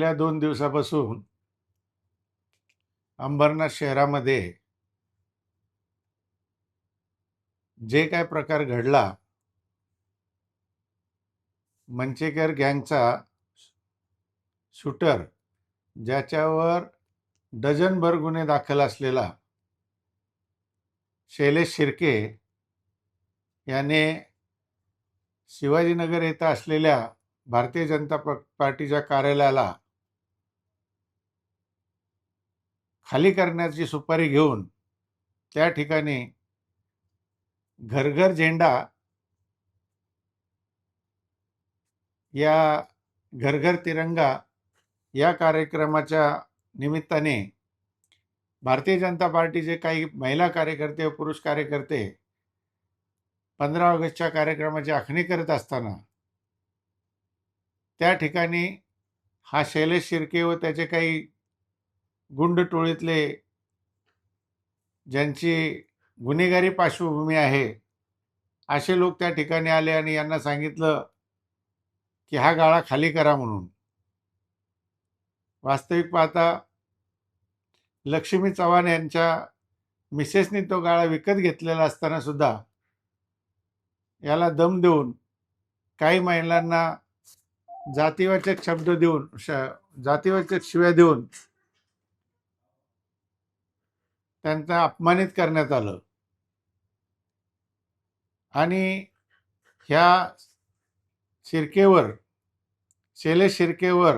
गेल्या 2 दिवसापासून अंबरनाथ शहरामध्ये जे काय प्रकार घडला, मंचेकर गँगचा शूटर ज्याच्यावर डझनभर गुन्हे दाखल असलेला शैलेश शिर्के याने शिवाजीनगर येथे असलेल्या भारतीय जनता पार्टीच्या कार्यालयाला खाली करण्याची सुपारी घेऊन त्या ठिकाणी घर घर झेंडा या घर घर तिरंगा या कार्यक्रमाच्या निमित्ताने भारतीय जनता पार्टीचे काही महिला कार्यकर्ते व पुरुष कार्यकर्ते 15 ऑगस्टच्या कार्यक्रमाची आखणी करत असताना त्या ठिकाणी हा शैलेश शिर्के व त्याचे काही गुंड टोळीतले ज्यांची गुन्हेगारी पार्श्वभूमी आहे असे लोक त्या ठिकाणी आले आणि यांना सांगितलं की हा गाळा खाली करा म्हणून. वास्तविक पाहता लक्ष्मी चव्हाण यांच्या मिसेसनी तो गाळा विकत घेतलेला असताना सुद्धा याला दम देऊन काही महिलांना जातीवाचक शब्द देऊन जातीवाचक शिव्या देऊन त्यांना अपमानित करण्यात आलं. आणि ह्या शिर्केवर शैलेश शिर्केवर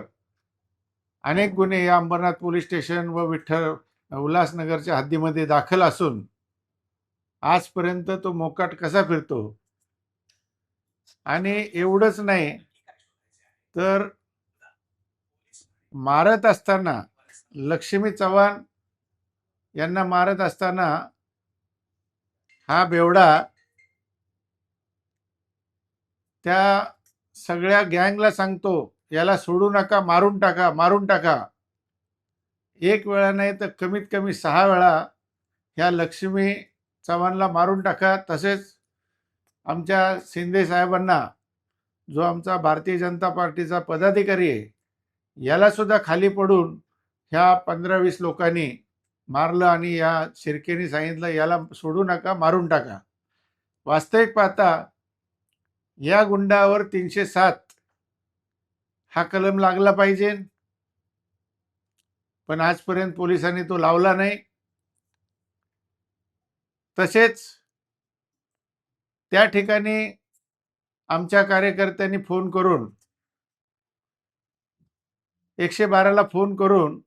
अनेक गुन्हे या अंबरनाथ पोलीस स्टेशन व उल्हासनगरच्या हद्दीमध्ये दाखल असून आजपर्यंत तो मोकाट कसा फिरतो. आणि एवढंच नाही तर मारत असताना लक्ष्मी चव्हाण यांना मारत असताना हा बेवडा त्या सगळ्या गँगला सांगतो याला सोडू नका, मारून टाका, मारून टाका. एक वेळा नाही तर कमीत कमी 6 वेळा ह्या लक्ष्मी चव्हाणला मारून टाका. तसेच आमच्या शिंदे साहेबांना जो आमचा भारतीय जनता पार्टीचा पदाधिकारी आहे याला सुद्धा खाली पडून ह्या 15-20 लोकांनी मारलं आणि या शिर्केने सांगितलं याला सोडू नका, मारून टाका. वास्तविक पाहता या गुंडावर 307 हा कलम लागला पाहिजे, पण आजपर्यंत पोलिसांनी तो लावला नाही. तसेच त्या ठिकाणी आमच्या कार्यकर्त्यांनी फोन करून 112ला फोन करून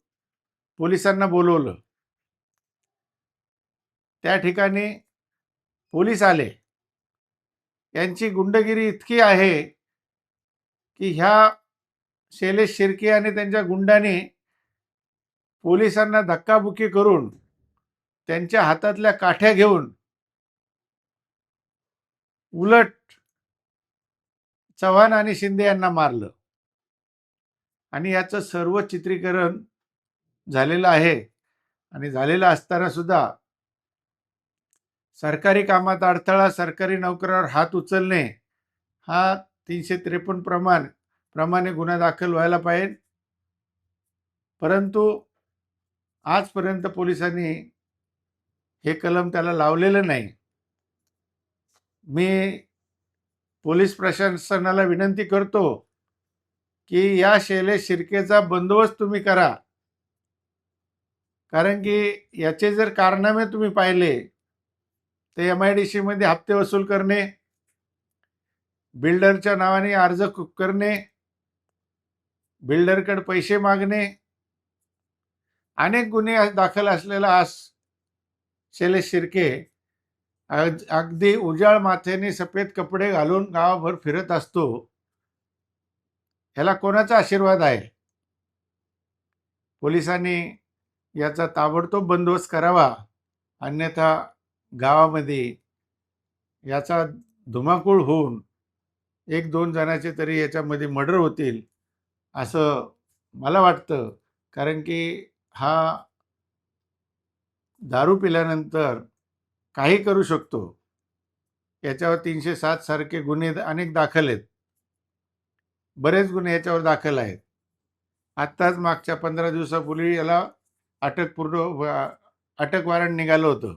पोलिसांना बोलवलं. त्या ठिकाणी पोलीस आले. यांची गुंडगिरी इतकी आहे की ह्या शैलेश शिर्के आणि त्यांच्या गुंडांनी पोलिसांना धक्काबुक्की करून त्यांच्या हातातल्या काठ्या घेऊन उलट चव्हाण आणि शिंदे यांना मारलं. आणि याचं सर्व चित्रीकरण झालेलं आहे. आणि झालेलं असताना सुद्धा सरकारी कामात अडथळा, सरकारी नोकरावर हात उचलणे हा 353 प्रमाणे गुन्हा दाखल व्हायला पाहिजे. परंतु आजपर्यंत पोलिसांनी हे कलम त्याला लावलेलं नाही. मी पोलीस प्रशासनाला विनंती करतो की या शैलेश शिर्केचा बंदोबस्त तुम्ही करा. कारण की याचे जर कारनामे तुम्ही पाहिले तर MIDC मध्ये हप्ते वसूल करणे, बिल्डरच्या नावाने अर्ज करणे, बिल्डरकडे पैसे मागणे, अनेक गुन्हे दाखल असलेला हा शैलेश शिर्के अगदी उजाळ माथ्याने सफेद कपडे घालून गावाभर फिरत असतो. ह्याला कोणाचा आशीर्वाद आहे? पोलिसांनी याचा ताबडतोब बंदोबस्त करावा, अन्यथा गावामध्ये याचा धुमाकूळ होऊन 1-2 जणांचे तरी याच्यामध्ये मर्डर होतील असं मला वाटतं. कारण की हा दारू पिल्यानंतर काही करू शकतो. याच्यावर 307 सारखे गुन्हे अनेक दाखल आहेत. बरेच गुन्हे याच्यावर दाखल आहेत. आत्ताच मागच्या 15 दिवसापूर्वी याला अटक वॉरंट निघालं होतं.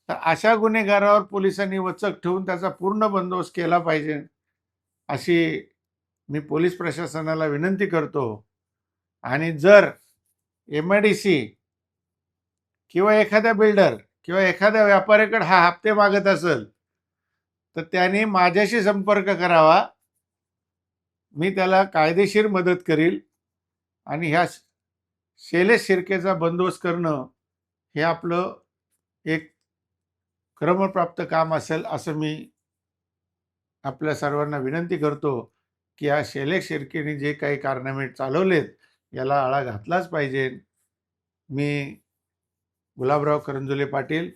तर अशा गुन्हेगारावर पोलिसांनी वचक ठेवून त्याचा पूर्ण बंदोबस्त केला पाहिजे, अशी मी पोलीस प्रशासनाला विनंती करतो. आणि जर एम-आय-डी-सी किंवा एखाद्या बिल्डर किंवा एखाद्या व्यापाऱ्याकडे हा हप्ते मागत असेल, तर त्याने माझ्याशी संपर्क करावा. मी त्याला कायदेशीर मदत करील आणि ह्या शैलेश शिर्केचा बंदोबस्त करणं हे आपलं एक क्रमप्राप्त काम असेल, असं मी आपल्या सर्वांना विनंती करतो, की या शैलेश शिर्केने जे काही कारनामे चालवलेत, याला आळा घातलाच पाहिजे. मी गुलाबराव करंजुले पाटील,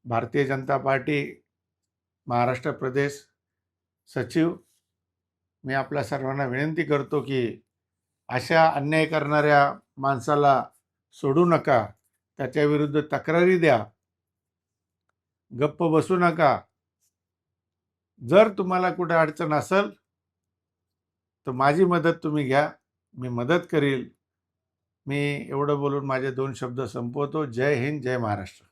भारतीय जनता पार्टी महाराष्ट्र प्रदेश सचिव, मी आपल्या सर्वांना विनंती करतो, की अशा अन्याय करणाऱ्या माणसाला सोडू नका. त्याच्याविरुद्ध तक्रारी द्या. गप्प बसू नका. जर तुम्हाला कुठे अडचण असेल, तर माझी मदत तुम्ही घ्या. मी मदत करील. मी एवढं बोलून माझे 2 शब्द संपवतो. जय हिंद, जय महाराष्ट्र.